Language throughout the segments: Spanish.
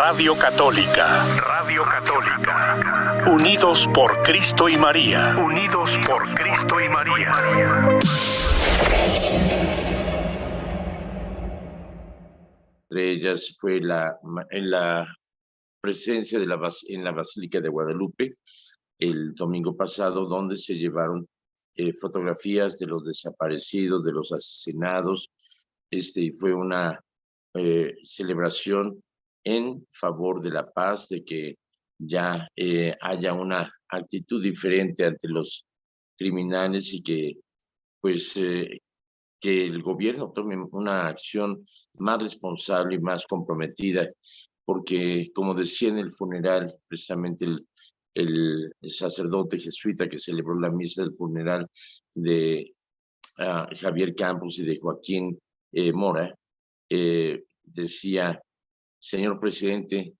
Radio Católica. Radio Católica. Unidos por Cristo y María. Unidos por Cristo y María. Entre ellas fue en la presencia en la Basílica de Guadalupe el domingo pasado, donde se llevaron fotografías de los desaparecidos, de los asesinados. Fue una celebración en favor de la paz, de que ya haya una actitud diferente ante los criminales y que que el gobierno tome una acción más responsable y más comprometida, porque como decía en el funeral, precisamente el sacerdote jesuita que celebró la misa del funeral de Javier Campos y de Joaquín Mora, decía: señor presidente,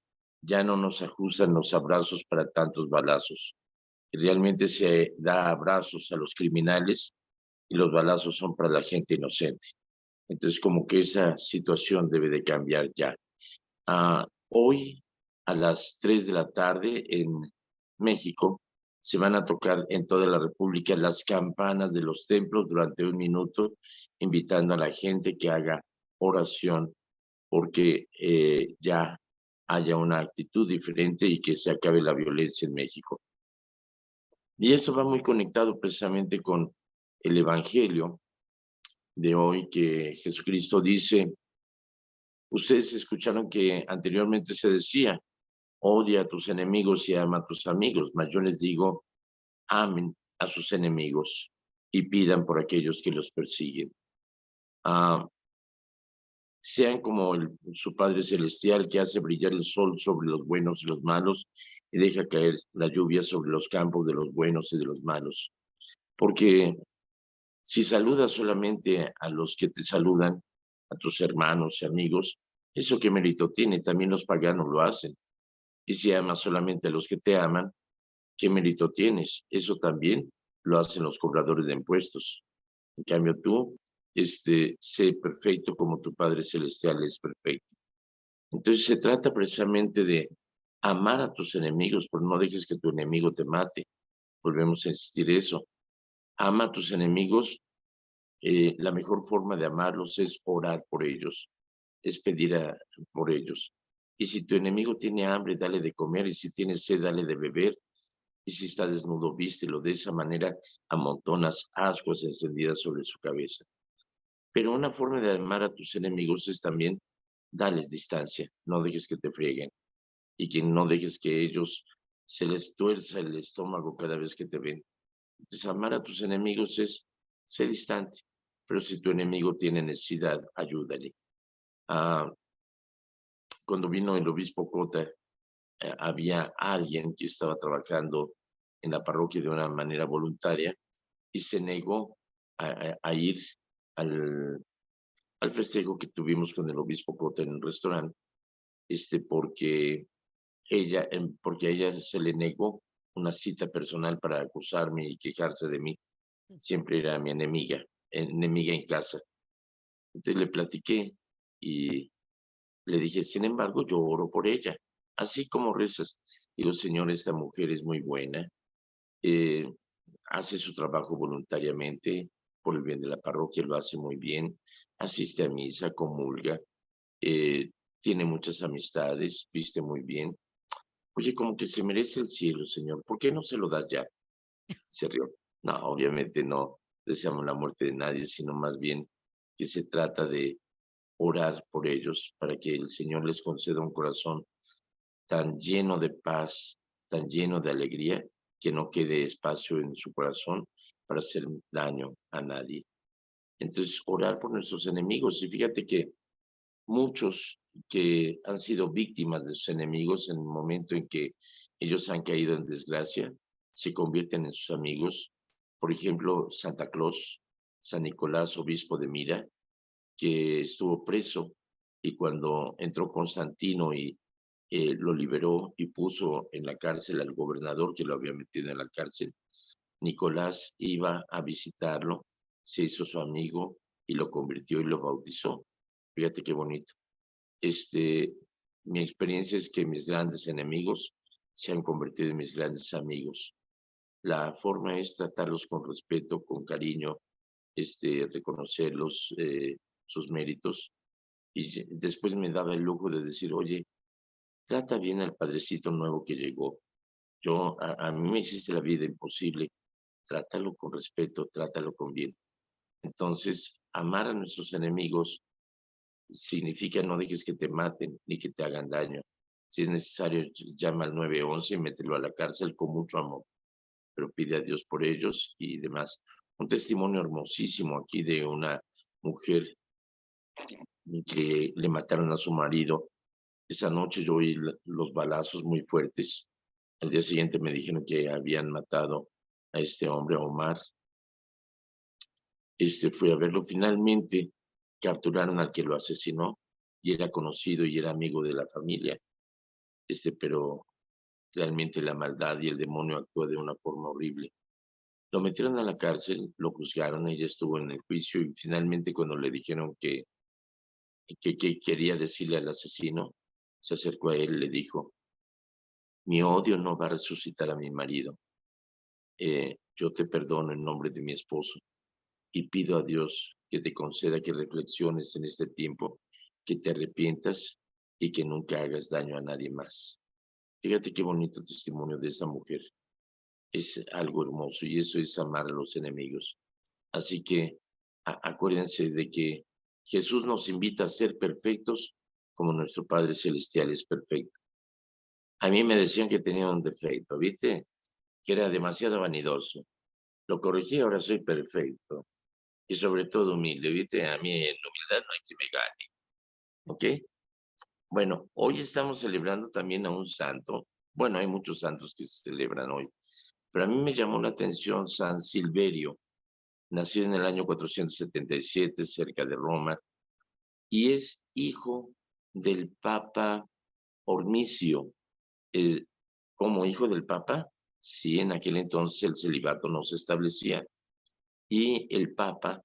ya no nos ajustan los abrazos para tantos balazos. Realmente se da abrazos a los criminales y los balazos son para la gente inocente. Entonces, como que esa situación debe de cambiar ya. Hoy, a las 3 de la tarde, en México, se van a tocar en toda la República las campanas de los templos durante 1 minuto, invitando a la gente que haga oración, porque ya haya una actitud diferente y que se acabe la violencia en México. Y eso va muy conectado precisamente con el Evangelio de hoy, que Jesucristo dice: ustedes escucharon que anteriormente se decía, odia a tus enemigos y ama a tus amigos, mas yo les digo, amen a sus enemigos y pidan por aquellos que los persiguen. Sean como su Padre Celestial, que hace brillar el sol sobre los buenos y los malos y deja caer la lluvia sobre los campos de los buenos y de los malos. Porque si saludas solamente a los que te saludan, a tus hermanos y amigos, ¿eso qué mérito tiene? También los paganos lo hacen. Y si amas solamente a los que te aman, ¿qué mérito tienes? Eso también lo hacen los cobradores de impuestos. En cambio tú, sé perfecto como tu Padre Celestial es perfecto. Entonces se trata precisamente de amar a tus enemigos, pero no dejes que tu enemigo te mate. Volvemos a insistir eso. Ama a tus enemigos. La mejor forma de amarlos es orar por ellos, es pedir por ellos. Y si tu enemigo tiene hambre, dale de comer, y si tiene sed, dale de beber, y si está desnudo, vístelo. De esa manera amontonas ascuas encendidas sobre su cabeza. Pero una forma de amar a tus enemigos es también darles distancia, no dejes que te frieguen, y que no dejes que ellos se les tuerza el estómago cada vez que te ven. Entonces, amar a tus enemigos es ser distante, pero si tu enemigo tiene necesidad, ayúdale. Cuando vino el obispo Cota, había alguien que estaba trabajando en la parroquia de una manera voluntaria y se negó a ir al festejo que tuvimos con el obispo Cota en un restaurante, porque a ella se le negó una cita personal para acusarme y quejarse de mí. Siempre era mi enemiga en casa. Entonces le platiqué y le dije: sin embargo, yo oro por ella, así como rezas. Digo: Señor, esta mujer es muy buena, hace su trabajo voluntariamente por el bien de la parroquia, lo hace muy bien, asiste a misa, comulga, tiene muchas amistades, viste muy bien. Oye, como que se merece el cielo, Señor, ¿por qué no se lo das ya? Se rió. No, obviamente no deseamos la muerte de nadie, sino más bien que se trata de orar por ellos para que el Señor les conceda un corazón tan lleno de paz, tan lleno de alegría, que no quede espacio en su corazón para hacer daño a nadie. Entonces, orar por nuestros enemigos. Y fíjate que muchos que han sido víctimas de sus enemigos, en el momento en que ellos han caído en desgracia, se convierten en sus amigos. Por ejemplo, Santa Claus, San Nicolás, obispo de Mira, que estuvo preso, y cuando entró Constantino y lo liberó y puso en la cárcel al gobernador que lo había metido en la cárcel, Nicolás iba a visitarlo, se hizo su amigo y lo convirtió y lo bautizó. Fíjate qué bonito. mi experiencia es que mis grandes enemigos se han convertido en mis grandes amigos. La forma es tratarlos con respeto, con cariño, reconocerlos, sus méritos. Y después me daba el lujo de decir, oye, trata bien al padrecito nuevo que llegó. A mí me hiciste la vida imposible. Trátalo con respeto, trátalo con bien. Entonces, amar a nuestros enemigos significa no dejes que te maten ni que te hagan daño. Si es necesario, llama al 911 y mételo a la cárcel con mucho amor, pero pide a Dios por ellos y demás. Un testimonio hermosísimo aquí de una mujer que le mataron a su marido. Esa noche yo oí los balazos muy fuertes. Al día siguiente me dijeron que habían matado a este hombre, a Omar. Fui a verlo. Finalmente capturaron al que lo asesinó y era conocido y era amigo de la familia. Pero realmente la maldad y el demonio actúa de una forma horrible. Lo metieron a la cárcel, lo juzgaron, ella estuvo en el juicio y finalmente cuando le dijeron que quería decirle al asesino, se acercó a él y le dijo, mi odio no va a resucitar a mi marido. Yo te perdono en nombre de mi esposo y pido a Dios que te conceda que reflexiones en este tiempo, que te arrepientas y que nunca hagas daño a nadie más. Fíjate qué bonito testimonio de esta mujer. Es algo hermoso y eso es amar a los enemigos. Así que acuérdense de que Jesús nos invita a ser perfectos como nuestro Padre Celestial es perfecto. A mí me decían que tenía un defecto, ¿viste? Que era demasiado vanidoso. Lo corregí, ahora soy perfecto. Y sobre todo humilde, ¿viste? A mí en humildad no hay que me gane. ¿Ok? Bueno, hoy estamos celebrando también a un santo. Bueno, hay muchos santos que se celebran hoy. Pero a mí me llamó la atención San Silverio. Nació en el año 477, cerca de Roma. Y es hijo del Papa Hormisio. Como hijo del Papa, sí, en aquel entonces el celibato no se establecía. Y el Papa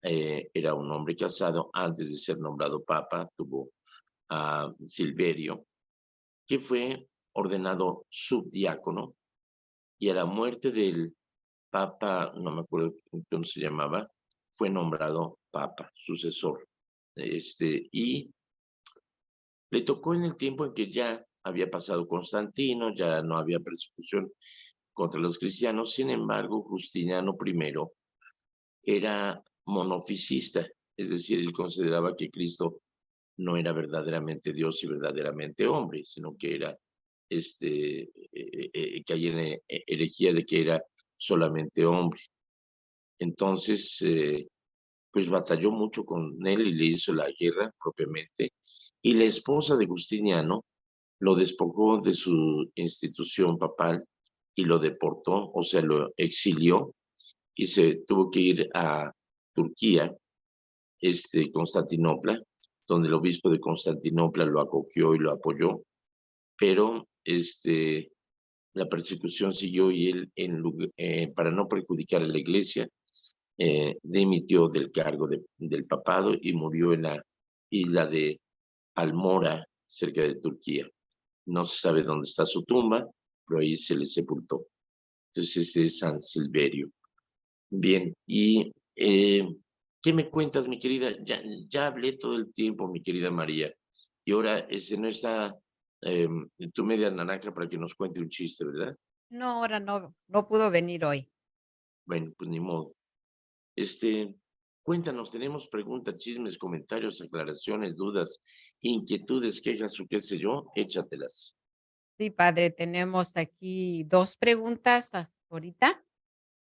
era un hombre casado. Antes de ser nombrado Papa, tuvo a Silverio, que fue ordenado subdiácono. Y a la muerte del Papa, no me acuerdo cómo se llamaba, fue nombrado Papa, sucesor. Y le tocó en el tiempo en que ya había pasado Constantino, ya no había persecución contra los cristianos. Sin embargo, Justiniano I era monofisista, es decir, él consideraba que Cristo no era verdaderamente Dios y verdaderamente hombre, sino que era caía en herejía de que era solamente hombre. Entonces, pues batalló mucho con él y le hizo la guerra propiamente. Y la esposa de Justiniano lo despojó de su institución papal y lo deportó, o sea, lo exilió y se tuvo que ir a Turquía, Constantinopla, donde el obispo de Constantinopla lo acogió y lo apoyó, pero la persecución siguió y él, para no perjudicar a la iglesia, dimitió del cargo del papado y murió en la isla de Almora, cerca de Turquía. No se sabe dónde está su tumba, pero ahí se le sepultó. Entonces, este es San Silverio. Bien, y ¿qué me cuentas, mi querida? Ya hablé todo el tiempo, mi querida María, y ahora no está tu media naranja para que nos cuente un chiste, ¿verdad? No, ahora no pudo venir hoy. Bueno, pues ni modo. Cuéntanos, tenemos preguntas, chismes, comentarios, aclaraciones, dudas, inquietudes, quejas o qué sé yo, échatelas. Sí, padre, tenemos aquí 2 preguntas ahorita.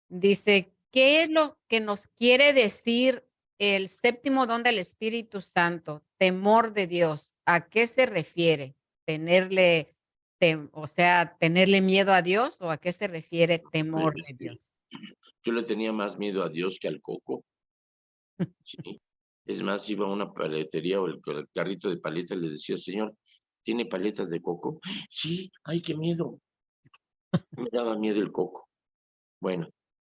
Dice, ¿qué es lo que nos quiere decir el séptimo don del Espíritu Santo? Temor de Dios. ¿A qué se refiere? ¿Tenerle, o sea, tenerle miedo a Dios o a qué se refiere temor de Dios? Yo le tenía más miedo a Dios que al coco, ¿sí? Es más, iba a una paletería o el carrito de paletas le decía, señor, ¿tiene paletas de coco? Sí, ay, qué miedo. Me daba miedo el coco. Bueno,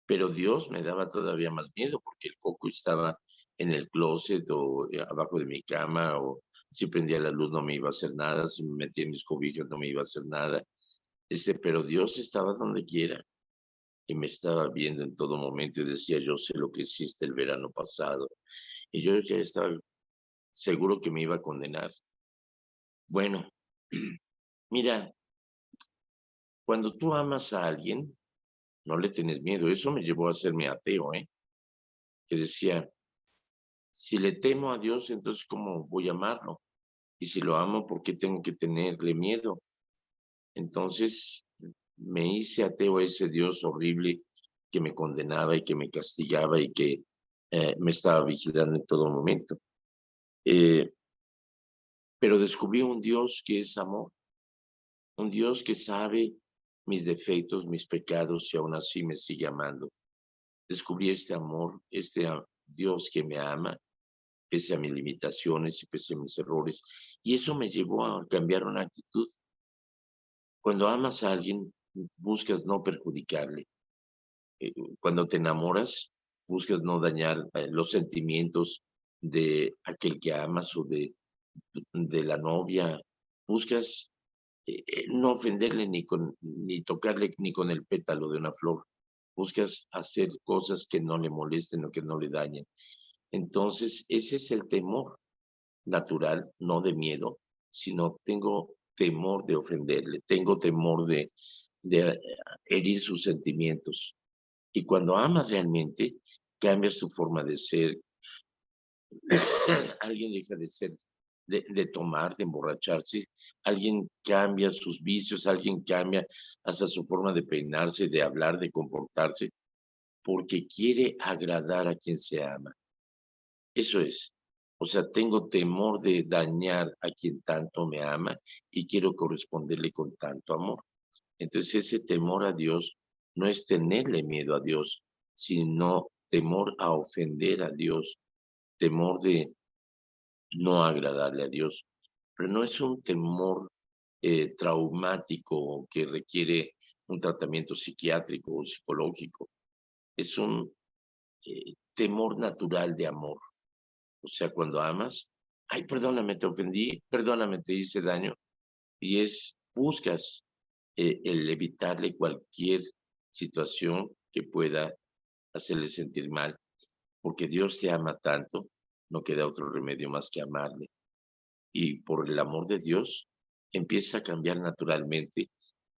pero Dios me daba todavía más miedo porque el coco estaba en el closet o abajo de mi cama o Si prendía la luz no me iba a hacer nada, si me metía en mis cobijas no me iba a hacer nada. Pero Dios estaba donde quiera y me estaba viendo en todo momento y decía, yo sé lo que hiciste el verano pasado. Y yo ya estaba seguro que me iba a condenar. Bueno, mira, cuando tú amas a alguien, no le tienes miedo. Eso me llevó a hacerme ateo, ¿eh? Que decía, si le temo a Dios, entonces ¿cómo voy a amarlo? Y si lo amo, ¿por qué tengo que tenerle miedo? Entonces me hice ateo a ese Dios horrible que me condenaba y que me castigaba y que me estaba vigilando en todo momento. Pero descubrí un Dios que es amor, un Dios que sabe mis defectos, mis pecados y aún así me sigue amando. Descubrí este amor, Dios que me ama, pese a mis limitaciones y pese a mis errores. Y eso me llevó a cambiar una actitud. Cuando amas a alguien, buscas no perjudicarle. Cuando te enamoras, buscas no dañar los sentimientos de aquel que amas o de la novia. Buscas no ofenderle ni tocarle ni con el pétalo de una flor. Buscas hacer cosas que no le molesten o que no le dañen. Entonces, ese es el temor natural, no de miedo, sino tengo temor de ofenderle, tengo temor de herir sus sentimientos. Y cuando amas realmente, cambias tu forma de ser. Alguien deja de ser, de tomar, de emborracharse. Alguien cambia sus vicios, alguien cambia hasta su forma de peinarse, de hablar, de comportarse, porque quiere agradar a quien se ama. Eso es. O sea, tengo temor de dañar a quien tanto me ama y quiero corresponderle con tanto amor. Entonces ese temor a Dios no es tenerle miedo a Dios, sino temor a ofender a Dios, temor de no agradarle a Dios. Pero no es un temor traumático que requiere un tratamiento psiquiátrico o psicológico. Es un temor natural de amor. O sea, cuando amas, ay, perdóname, te ofendí, perdóname, te hice daño. Y buscas el evitarle cualquier situación que pueda hacerle sentir mal, porque Dios te ama tanto, no queda otro remedio más que amarle. Y por el amor de Dios, empiezas a cambiar naturalmente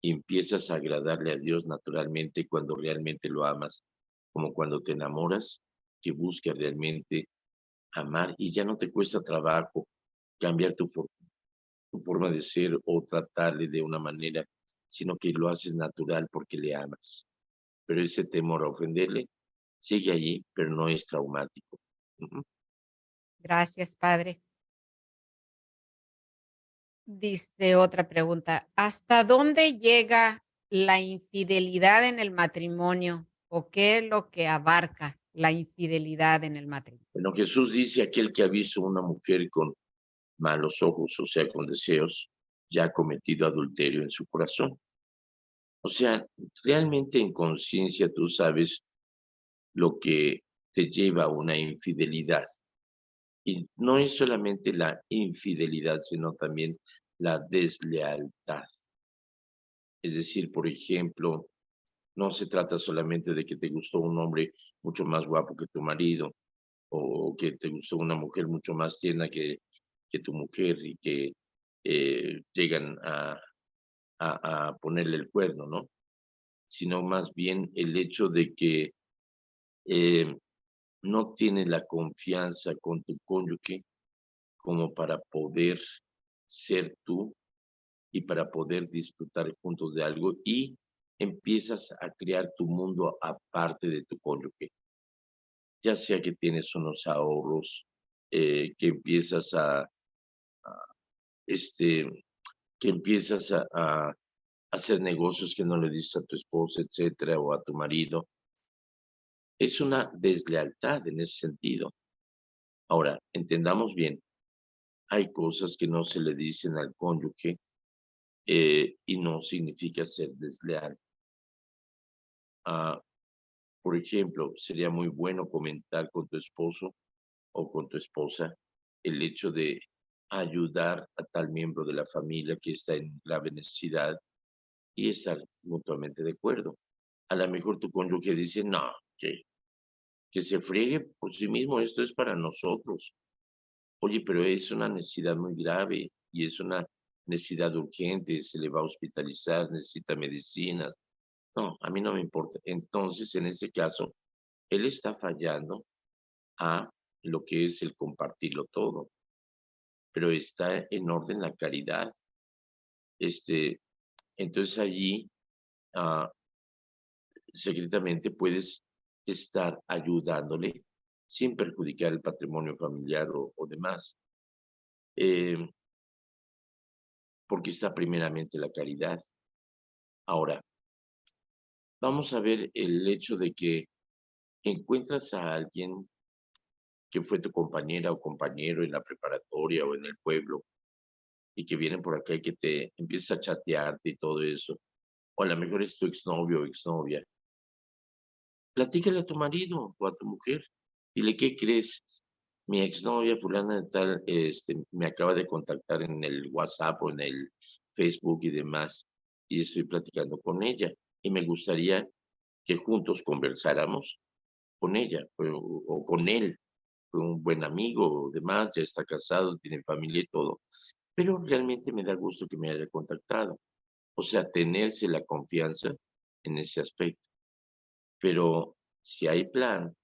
y empiezas a agradarle a Dios naturalmente cuando realmente lo amas, como cuando te enamoras, que buscas realmente amar y ya no te cuesta trabajo cambiar tu forma de ser o tratarle de una manera, sino que lo haces natural porque le amas. Pero ese temor a ofenderle sigue allí, pero no es traumático. Ujú. Gracias, Padre. Dice otra pregunta, ¿hasta dónde llega la infidelidad en el matrimonio? ¿O qué es lo que abarca la infidelidad en el matrimonio? Bueno, Jesús dice, aquel que ha visto una mujer con malos ojos, o sea, con deseos, ya ha cometido adulterio en su corazón. O sea, realmente en conciencia tú sabes lo que te lleva a una infidelidad. Y no es solamente la infidelidad, sino también la deslealtad. Es decir, por ejemplo, no se trata solamente de que te gustó un hombre mucho más guapo que tu marido o que te gustó una mujer mucho más tierna que tu mujer y que llegan a ponerle el cuerno, ¿no? Sino más bien el hecho de que eh, no tienes la confianza con tu cónyuge como para poder ser tú y para poder disfrutar juntos de algo y empiezas a crear tu mundo aparte de tu cónyuge. Ya sea que tienes unos ahorros, que empiezas este, que empiezas a hacer negocios que no le dices a tu esposa, etcétera, o a tu marido. Es una deslealtad en ese sentido. Ahora, entendamos bien, hay cosas que no se le dicen al cónyuge y no significa ser desleal. Ah, por ejemplo, sería muy bueno comentar con tu esposo o con tu esposa el hecho de ayudar a tal miembro de la familia que está en grave necesidad y estar mutuamente de acuerdo. A lo mejor tu cónyuge dice, no, que se friegue por sí mismo, esto es para nosotros. Oye, pero es una necesidad muy grave y es una necesidad urgente, se le va a hospitalizar, necesita medicinas. No, a mí no me importa. Entonces, en ese caso, él está fallando a lo que es el compartirlo todo, pero está en orden la caridad. Entonces allí ah, secretamente puedes estar ayudándole sin perjudicar el patrimonio familiar o demás, eh, porque está primeramente la caridad. Ahora, vamos a ver el hecho de que encuentras a alguien que fue tu compañera o compañero en la preparatoria o en el pueblo y que vienen por acá y que te empiezas a chatearte y todo eso, o a lo mejor es tu exnovio o exnovia, platícale a tu marido o a tu mujer. Dile, ¿qué crees? Mi exnovia fulana de tal, me acaba de contactar en el WhatsApp o en el Facebook y demás, y estoy platicando con ella. Y me gustaría que juntos conversáramos con ella o con él. Fue un buen amigo o demás, ya está casado, tiene familia y todo. Pero realmente me da gusto que me haya contactado. O sea, tenerse la confianza en ese aspecto. Pero si hay plan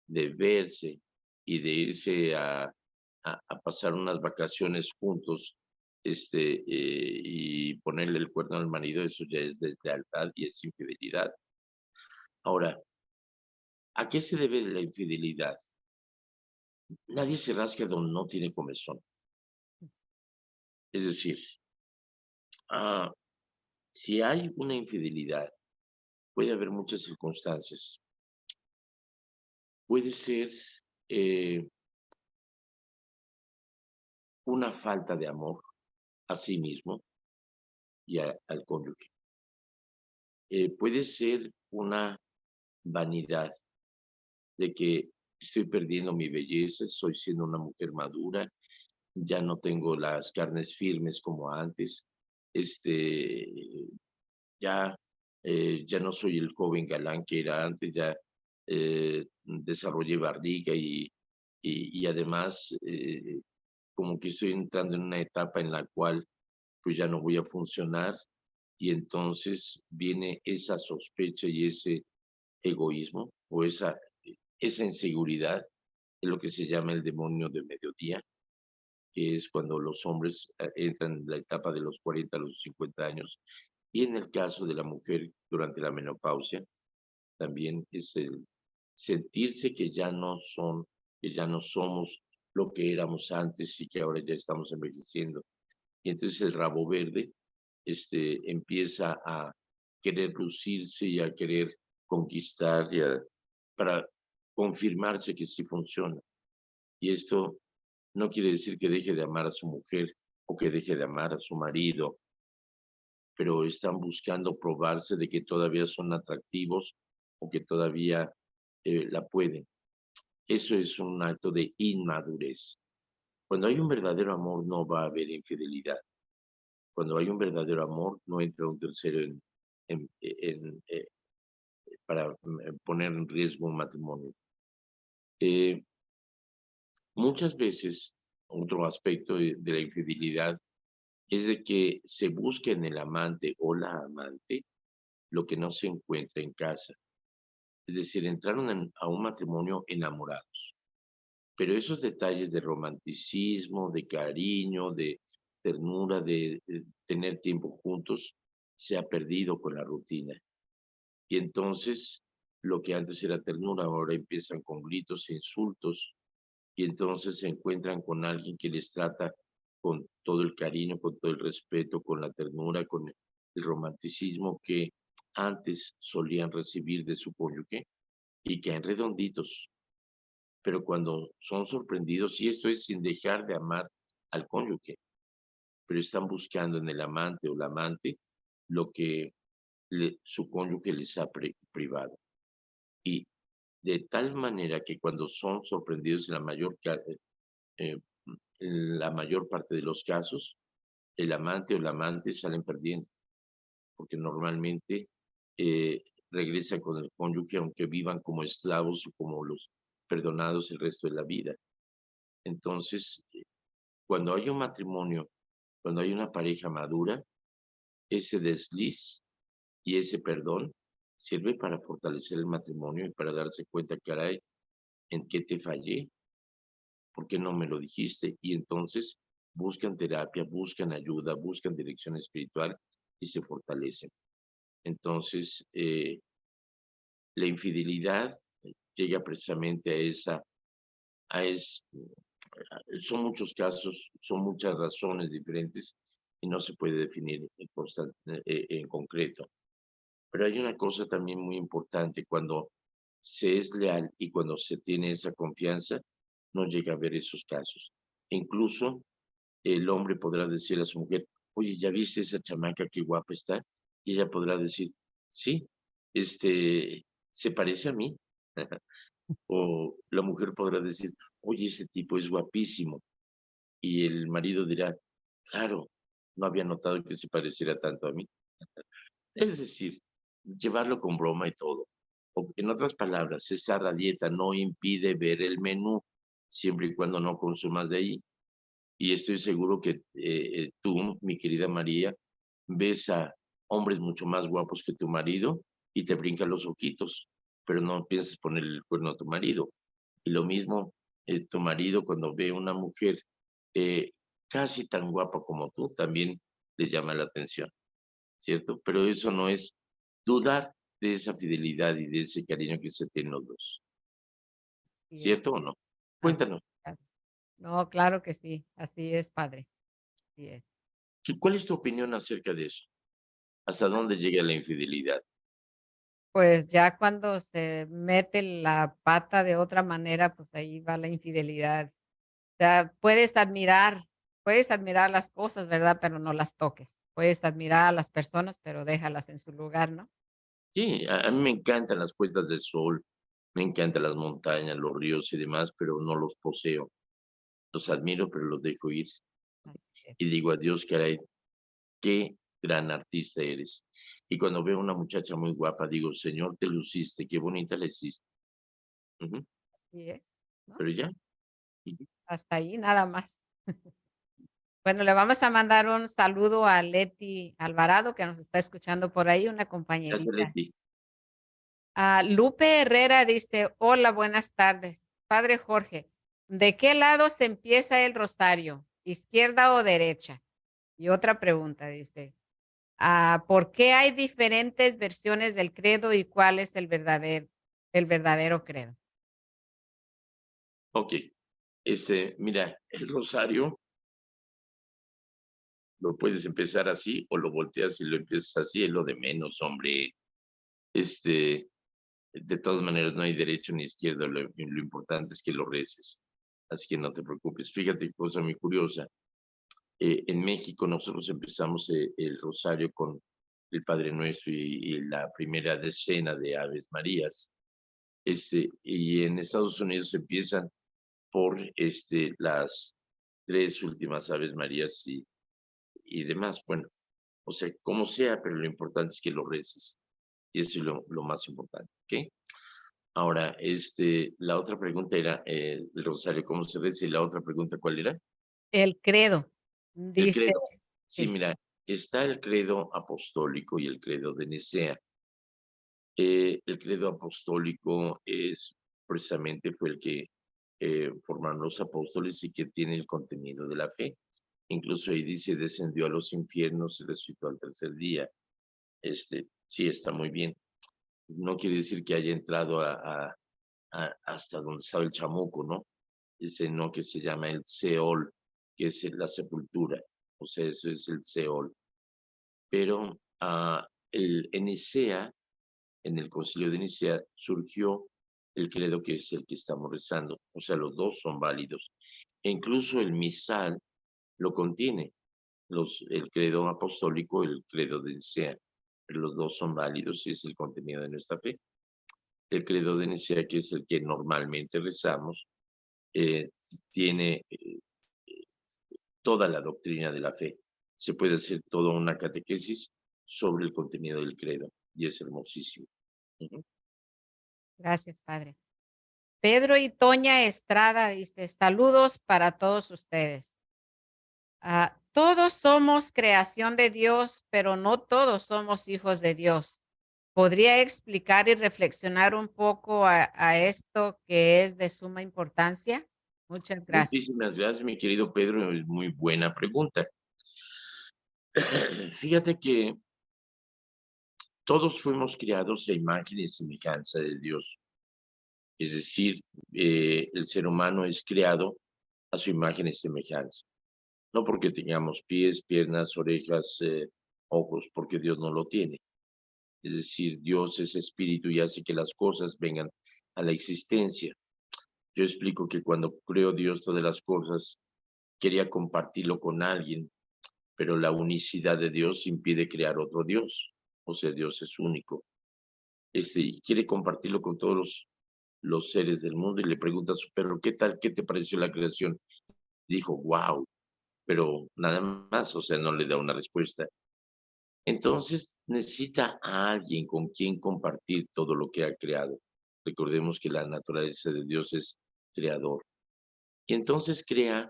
de verse y de irse a pasar unas vacaciones juntos, y ponerle el cuerno al marido, eso ya es deslealtad y es infidelidad. Ahora, ¿a qué se debe la infidelidad? Nadie se rasca donde no tiene comezón. Es decir, ah, si hay una infidelidad, puede haber muchas circunstancias. Puede ser eh, una falta de amor a sí mismo y al cónyuge. Puede ser una vanidad de que estoy perdiendo mi belleza, estoy siendo una mujer madura, ya no tengo las carnes firmes como antes, este, ya, ya no soy el joven galán que era antes, ya desarrollé barriga y además como que estoy entrando en una etapa en la cual pues ya no voy a funcionar y entonces viene esa sospecha y ese egoísmo o esa inseguridad, es lo que se llama el demonio de mediodía, que es cuando los hombres entran en la etapa de los 40 a los 50 años, y en el caso de la mujer durante la menopausia, también es el sentirse que ya no somos lo que éramos antes y que ahora ya estamos envejeciendo. Y entonces el rabo verde empieza a querer lucirse y a querer conquistar para confirmarse que sí funciona. Y esto no quiere decir que deje de amar a su mujer o que deje de amar a su marido, pero están buscando probarse de que todavía son atractivos o que todavía la pueden. Eso es un acto de inmadurez. Cuando hay un verdadero amor no va a haber infidelidad. Cuando hay un verdadero amor no entra un tercero para poner en riesgo un matrimonio. Muchas veces, otro aspecto de la infidelidad es de que se busca en el amante o la amante lo que no se encuentra en casa. Es decir, entraron a un matrimonio enamorados, pero esos detalles de romanticismo, de cariño, de ternura, de tener tiempo juntos, se ha perdido con la rutina. Y entonces, lo que antes era ternura, ahora empiezan con gritos e insultos, y entonces se encuentran con alguien que les trata con todo el cariño, con todo el respeto, con la ternura, con el romanticismo que antes solían recibir de su cónyuge y que en redonditos. Pero cuando son sorprendidos, y esto es sin dejar de amar al cónyuge, pero están buscando en el amante o la amante lo que su cónyuge les ha privado. Y de tal manera que cuando son sorprendidos en la mayor en la mayor parte de los casos, el amante o la amante salen perdiendo, porque normalmente regresan con el cónyuge aunque vivan como esclavos o como los perdonados el resto de la vida. Entonces, cuando hay un matrimonio, cuando hay una pareja madura, ese desliz y ese perdón sirve para fortalecer el matrimonio y para darse cuenta, caray, ¿en qué te fallé? ¿Por qué no me lo dijiste? Y entonces buscan terapia, buscan ayuda, buscan dirección espiritual y se fortalecen. Entonces, la infidelidad llega precisamente son muchos casos, son muchas razones diferentes y no se puede definir en concreto. Pero hay una cosa también muy importante, cuando se es leal y cuando se tiene esa confianza, no llega a haber esos casos. Incluso el hombre podrá decir a su mujer, oye, ¿ya viste esa chamaca qué guapa está? Y ella podrá decir, sí, se parece a mí. O la mujer podrá decir, oye, ese tipo es guapísimo. Y el marido dirá, claro, no había notado que se pareciera tanto a mí. Es decir, llevarlo con broma y todo. O, en otras palabras, esa dieta no impide ver el menú, siempre y cuando no consumas de ahí. Y estoy seguro que tú, mi querida María, ves a hombres mucho más guapos que tu marido y te brincan los ojitos, pero no piensas poner el cuerno a tu marido. Y lo mismo, tu marido cuando ve una mujer eh, casi tan guapa como tú, también le llama la atención, ¿cierto? Pero eso no es dudar de esa fidelidad y de ese cariño que se tienen los dos, Así es. ¿cierto o no? Así Cuéntanos, es. No, claro que sí. Así es, padre. Así es. ¿cuál es tu opinión acerca de eso? ¿Hasta dónde llega la infidelidad? Pues ya cuando se mete la pata de otra manera, pues ahí va la infidelidad. O sea, puedes admirar las cosas, ¿verdad? Pero no las toques. Puedes admirar a las personas, pero déjalas en su lugar, ¿no? Sí, a mí me encantan las puestas del sol, me encantan las montañas, los ríos y demás, pero no los poseo. Los admiro, pero los dejo ir. Así es. Y digo, adiós, caray, qué gran artista eres. Y cuando veo una muchacha muy guapa, digo, Señor, te luciste, qué bonita la hiciste. Ujú. Así es, ¿no? Pero ya, ujú. Hasta ahí nada más. Bueno, le vamos a mandar un saludo a Leti Alvarado, que nos está escuchando por ahí, una Gracias, compañerita. Leti. Lupe Herrera dice, hola, buenas tardes. Padre Jorge, ¿de qué lado se empieza el rosario? ¿Izquierda o derecha? Y otra pregunta dice, ¿por qué hay diferentes versiones del credo y cuál es el verdadero credo? Ok, mira, el rosario lo puedes empezar así o lo volteas y lo empiezas así, es lo de menos, hombre. Este, de todas maneras, no hay derecho ni izquierda, lo importante es que lo reces. Así que no te preocupes. Fíjate, cosa muy curiosa. En México nosotros empezamos el rosario con el Padre Nuestro y la primera decena de Aves Marías. Y en Estados Unidos empiezan por las tres últimas Aves Marías y demás. Bueno, o sea, como sea, pero lo importante es que lo reces. Y eso es lo más importante, ¿ok? Ahora, la otra pregunta era, el rosario, ¿cómo se reza? Y la otra pregunta, ¿cuál era? El credo El dice, credo. Sí, sí, mira, está el credo apostólico y el credo de Nicea. El credo apostólico es precisamente fue el que formaron los apóstoles y que tiene el contenido de la fe. Incluso ahí dice, descendió a los infiernos y resucitó al tercer día. Sí, está muy bien. No quiere decir que haya entrado hasta donde estaba el chamuco, ¿no? Ese no que se llama el Seol, que es la sepultura. O sea, eso es el Seol. Pero en Nicea, en el concilio de Nicea, surgió el credo que es el que estamos rezando. O sea, los dos son válidos. E incluso el misal lo contiene, el credo apostólico, el credo de Nicea. Pero los dos son válidos y es el contenido de nuestra fe. El credo de Nicea, que es el que normalmente rezamos, tiene toda la doctrina de la fe. Se puede hacer toda una catequesis sobre el contenido del credo y es hermosísimo. Gracias, Padre. Pedro y Toña Estrada dice, saludos para todos ustedes. Todos somos creación de Dios, pero no todos somos hijos de Dios. ¿Podría explicar y reflexionar un poco a esto que es de suma importancia? Muchas gracias. Muchísimas gracias, mi querido Pedro. Es muy buena pregunta. Fíjate que todos fuimos creados a imagen y semejanza de Dios. Es decir, el ser humano es creado a su imagen y semejanza. No porque tengamos pies, piernas, orejas, ojos, porque Dios no lo tiene. Es decir, Dios es espíritu y hace que las cosas vengan a la existencia. Yo explico que cuando creó Dios todas las cosas, quería compartirlo con alguien, pero la unicidad de Dios impide crear otro Dios. O sea, Dios es único. Quiere compartirlo con todos los seres del mundo y le pregunta a su perro, ¿qué tal? ¿Qué te pareció la creación? Dijo, wow, pero nada más, o sea, no le da una respuesta. Entonces necesita a alguien con quien compartir todo lo que ha creado. Recordemos que la naturaleza de Dios es creador. Y entonces crea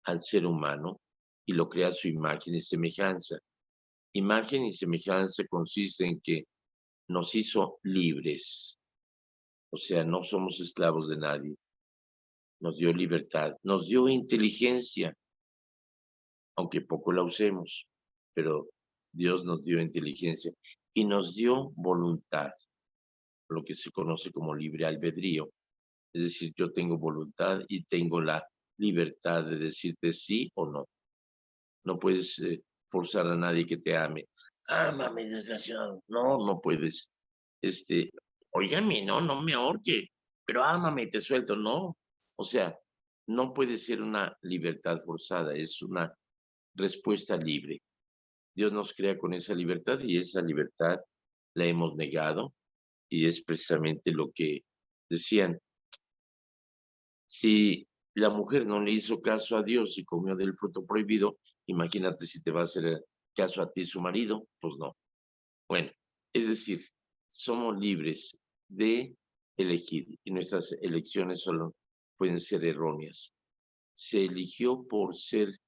al ser humano y lo crea a su imagen y semejanza. Imagen y semejanza consiste en que nos hizo libres. O sea, no somos esclavos de nadie. Nos dio libertad, nos dio inteligencia, aunque poco la usemos, pero Dios nos dio inteligencia y nos dio voluntad, lo que se conoce como libre albedrío. Es decir, yo tengo voluntad y tengo la libertad de decirte sí o no. No puedes forzar a nadie que te ame. Ámame, desgraciado. No, no puedes. Óigame, no me ahorque, pero ámame, te suelto. No. O sea, no puede ser una libertad forzada, es una respuesta libre. Dios nos crea con esa libertad y esa libertad la hemos negado y es precisamente lo que decían. Si la mujer no le hizo caso a Dios y comió del fruto prohibido, imagínate si te va a hacer caso a ti su marido, pues no. Bueno, es decir, somos libres de elegir y nuestras elecciones solo pueden ser erróneas. Se eligió por ser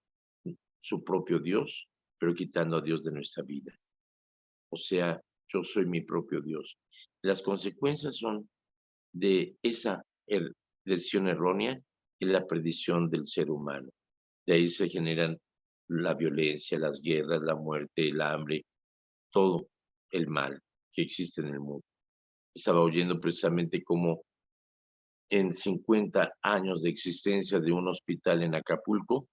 su propio Dios, pero quitando a Dios de nuestra vida. O sea, yo soy mi propio Dios. Las consecuencias son de esa elección errónea y la perdición del ser humano. De ahí se generan la violencia, las guerras, la muerte, el hambre, todo el mal que existe en el mundo. Estaba oyendo precisamente cómo en 50 años de existencia de un hospital en Acapulco,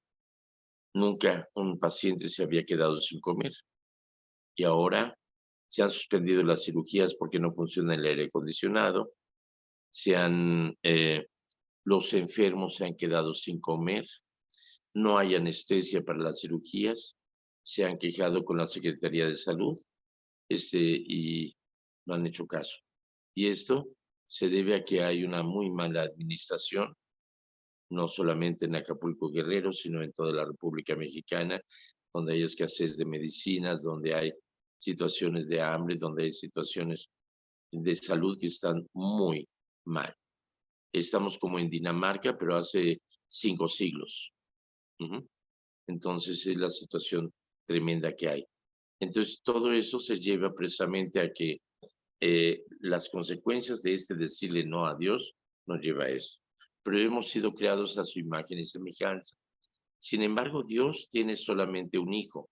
nunca un paciente se había quedado sin comer. Y ahora se han suspendido las cirugías porque no funciona el aire acondicionado, los enfermos se han quedado sin comer, no hay anestesia para las cirugías, se han quejado con la Secretaría de Salud y no han hecho caso. Y esto se debe a que hay una muy mala administración, no solamente en Acapulco Guerrero, sino en toda la República Mexicana, donde hay escasez de medicinas, donde hay situaciones de hambre, donde hay situaciones de salud que están muy mal. Estamos como en Dinamarca, pero hace 5 siglos. Entonces es la situación tremenda que hay. Entonces todo eso se lleva precisamente a que las consecuencias de decirle no a Dios nos lleva a eso. Pero hemos sido creados a su imagen y semejanza. Sin embargo, Dios tiene solamente un hijo,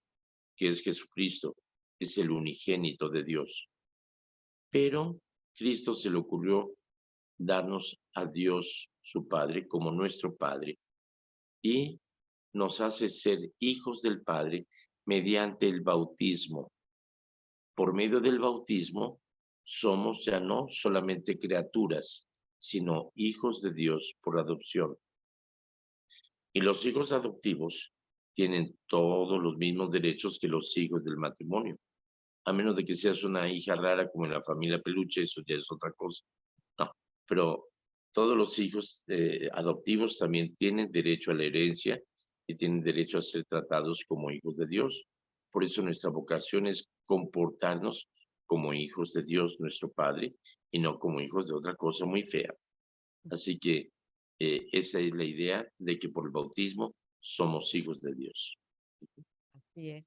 que es Jesucristo, es el unigénito de Dios. Pero Cristo se le ocurrió darnos a Dios, su Padre, como nuestro Padre, y nos hace ser hijos del Padre mediante el bautismo. Por medio del bautismo, somos ya no solamente criaturas, sino hijos de Dios por adopción. Y los hijos adoptivos tienen todos los mismos derechos que los hijos del matrimonio, a menos de que seas una hija rara como en la familia Peluche, eso ya es otra cosa. No, pero todos los hijos adoptivos también tienen derecho a la herencia y tienen derecho a ser tratados como hijos de Dios. Por eso nuestra vocación es comportarnos como hijos de Dios, nuestro Padre, y no como hijos de otra cosa muy fea. Así que esa es la idea de que por el bautismo somos hijos de Dios. Así es.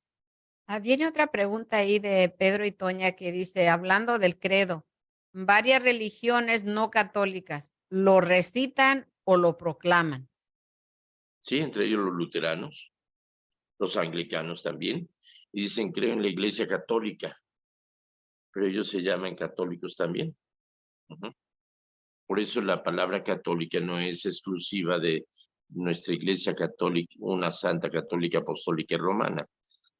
Viene otra pregunta ahí de Pedro y Toña que dice, hablando del credo, varias religiones no católicas lo recitan o lo proclaman. Sí, entre ellos los luteranos, los anglicanos también, y dicen, creo en la Iglesia Católica, pero ellos se llaman católicos también. Ujú. Por eso la palabra católica no es exclusiva de nuestra Iglesia Católica, una Santa Católica Apostólica y Romana,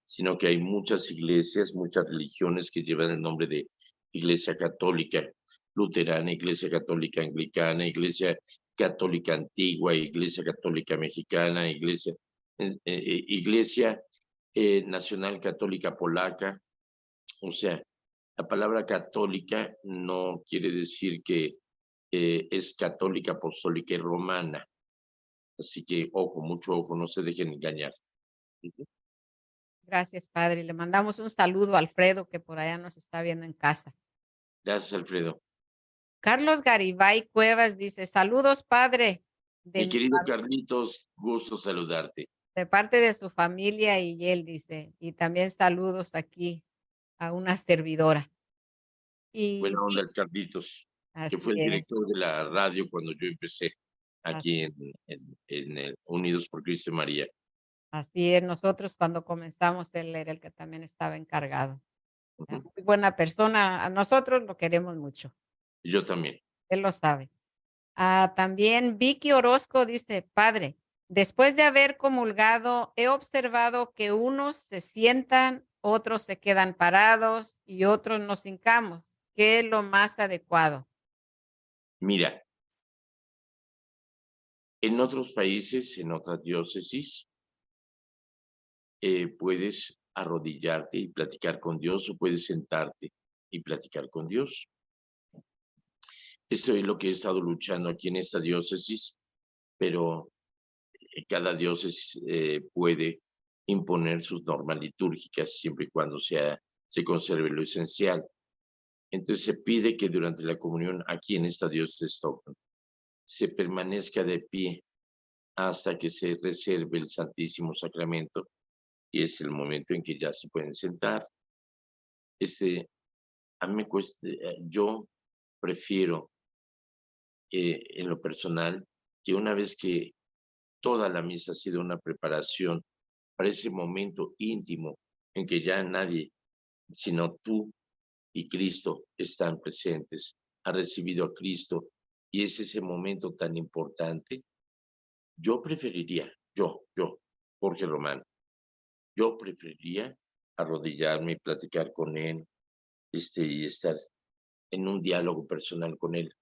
sino que hay muchas iglesias, muchas religiones que llevan el nombre de Iglesia Católica Luterana, Iglesia Católica Anglicana, Iglesia Católica Antigua, Iglesia Católica Mexicana, Iglesia Nacional Católica Polaca. O sea, la palabra católica no quiere decir que es católica, apostólica y romana. Así que, ojo, mucho ojo, no se dejen engañar. Gracias, Padre. Le mandamos un saludo a Alfredo, que por allá nos está viendo en casa. Gracias, Alfredo. Carlos Garibay Cuevas dice, saludos, Padre, Mi querido Carlitos, gusto saludarte. de parte de su familia y él dice, y también saludos aquí a una servidora. Buena Y onda el Carlitos, que así fue el es, director de la radio cuando yo empecé aquí en el Unidos por Cristo y María. así es. Nosotros cuando comenzamos, él era el que también estaba encargado. Ujú. Muy buena persona. A nosotros lo queremos mucho. Yo también. Él lo sabe. También Vicky Orozco dice, Padre, después de haber comulgado, he observado que unos se sientan, otros se quedan parados y otros nos hincamos. ¿Qué es lo más adecuado? Mira, en otros países, en otras diócesis, puedes arrodillarte y platicar con Dios o puedes sentarte y platicar con Dios. Esto es lo que he estado luchando aquí en esta diócesis, pero cada diócesis puede imponer sus normas litúrgicas siempre y cuando se conserve lo esencial. Entonces se pide que durante la comunión aquí en esta diócesis de Stockton se permanezca de pie hasta que se reserve el Santísimo Sacramento y es el momento en que ya se pueden sentar. A mí me cuesta, yo prefiero en lo personal que una vez que toda la misa ha sido una preparación para ese momento íntimo en que ya nadie, sino tú y Cristo están presentes, ha recibido a Cristo y es ese momento tan importante, yo preferiría, Jorge Román, yo preferiría arrodillarme y platicar con él, y estar en un diálogo personal con él.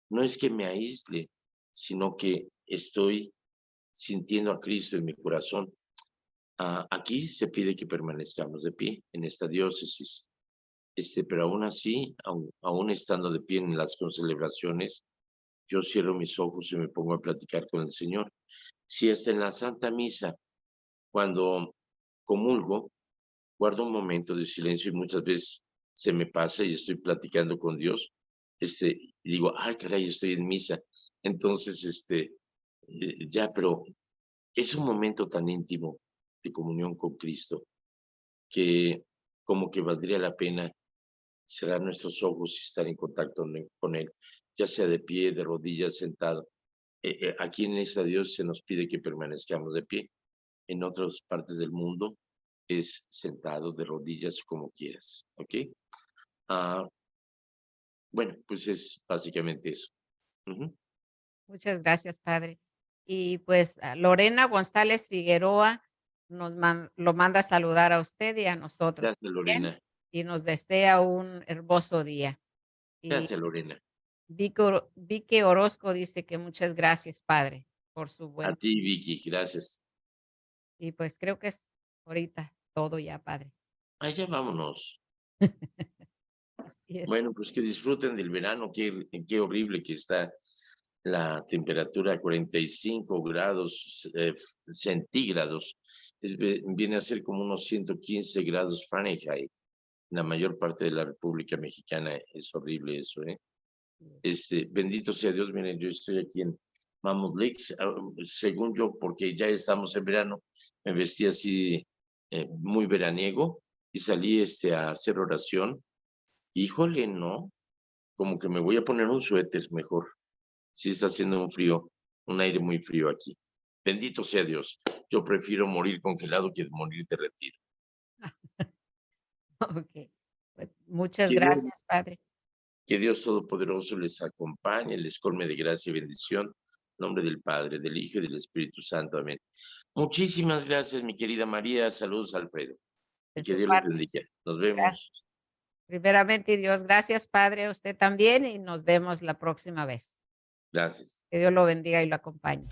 No es que me aísle, sino que estoy sintiendo a Cristo en mi corazón. Aquí se pide que permanezcamos de pie en esta diócesis. Pero aún así, aún estando de pie en las concelebraciones, yo cierro mis ojos y me pongo a platicar con el Señor. Si hasta en la Santa Misa, cuando comulgo, guardo un momento de silencio y muchas veces se me pasa y estoy platicando con Dios, y digo, ay, caray, estoy en misa. Entonces, ya, pero es un momento tan íntimo de comunión con Cristo que como que valdría la pena cerrar nuestros ojos y estar en contacto con Él, ya sea de pie, de rodillas, sentado. Aquí en esta Dios se nos pide que permanezcamos de pie. En otras partes del mundo es sentado, de rodillas, como quieras. ¿Ok? Ah, bueno, pues es básicamente eso. Ujú. Muchas gracias, Padre. Y pues Lorena González Figueroa lo manda a saludar a usted y a nosotros Gracias, también Lorena. y nos desea un hermoso día. Y Gracias, Lorena. Vicky Orozco dice que muchas gracias, Padre, por su A buen. ti, Vicky, gracias. Y pues creo que es ahorita todo ya, Padre. Allá vámonos. Así es. Bueno, pues que disfruten del verano, qué horrible que está. la temperatura a 45 grados centígrados. Viene a ser como unos 115 grados Fahrenheit. En la mayor parte de la República Mexicana es horrible eso, ¿eh? Bendito sea Dios, miren, yo estoy aquí en Mammoth Lakes, según yo, porque ya estamos en verano, me vestí así muy veraniego y salí a hacer oración. Híjole, no, como que me voy a poner un suéter mejor. Sí está haciendo un aire muy frío aquí. Bendito sea Dios. Yo prefiero morir congelado que morir derretido. Ok. Pues, muchas Que Dios, gracias, Padre. que Dios Todopoderoso les acompañe, les colme de gracia y bendición. En nombre del Padre, del Hijo y del Espíritu Santo. Amén. Muchísimas gracias, mi querida María. Saludos, Alfredo. De Y que su Dios les parte. bendiga. Nos Gracias. vemos. Primeramente, Dios, gracias, Padre, a usted también, y nos vemos la próxima vez. Gracias. Que Dios lo bendiga y lo acompañe.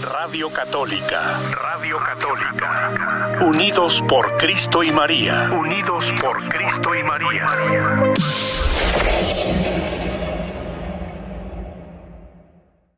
Radio Católica. Radio Católica. Unidos por Cristo y María. Unidos por Cristo y María.